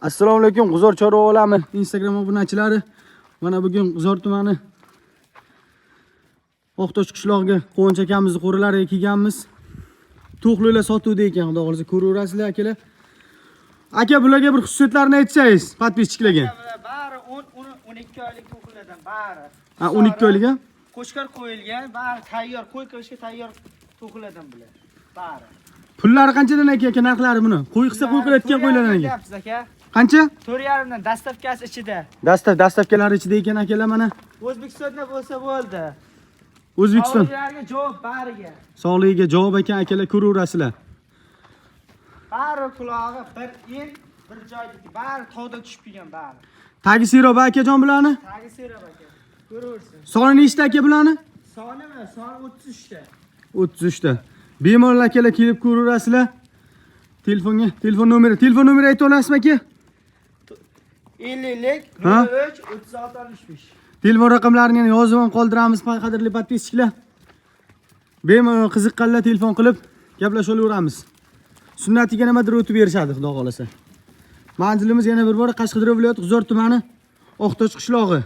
Assalomu alaykum G'uzor Chorva olami Instagram obunachilari. Mana bugun G'uzor tumani Oqtosh qishlog'iga Quvonch akamizni qo'rilariga kelganmiz. To'qlilar sotuvda ekan, xudo xolisa ko'raverasizlar akalar. Aka, bularga bir xususiyatlarini aytsangiz, podpischilarga. Bari 12 oylik to'qlilardan bari. Ha, 12 oylik ha? Qo'shqar qo'yilgan, bari tayyor, qo'y qilishga tayyor to'qlilardan bular. Bari. Pullari qanchadan aka narxlari buni? Qo'y qilsa qo'y qilayotgan qo'ylardan aka. Deyapsiz aka. Qancha? 4,5 dan dastavkasi ichida. Dastavkalari ichida ekan akalar mana. O'zbekistonda bo'lsa bo'ldi. O'zbekiston. Sog'ligiga javob bariga. Sog'ligiga javob ekan akalar, ko'raverasizlar. Bari qulog'i bir yil, bir joydagi bari tog'da tushib kelgan bari. Tagi sirob akajon bularni? Tagi serab aka. Ko'raversin. Soni nechta aka bularni? Sonimi? Son 33 ta. 33 ta. Bemalol akalar kelib ko'raverasizlar. Telefon nomeri aytib olasizmi aka? 50lik 03 36 65. Telefon raqamlarini yana yozib ham qoldiramiz, qadrli podpischilar. Bemalol qiziqqanlar telefon qilib gaplashaveramiz. Sunnatiga nimadir o'tib berishadi, xudo xolasa. Manzilimiz yana bir bor Qashqadaryo viloyati G'uzor tumani Oqtosh qishlog'i.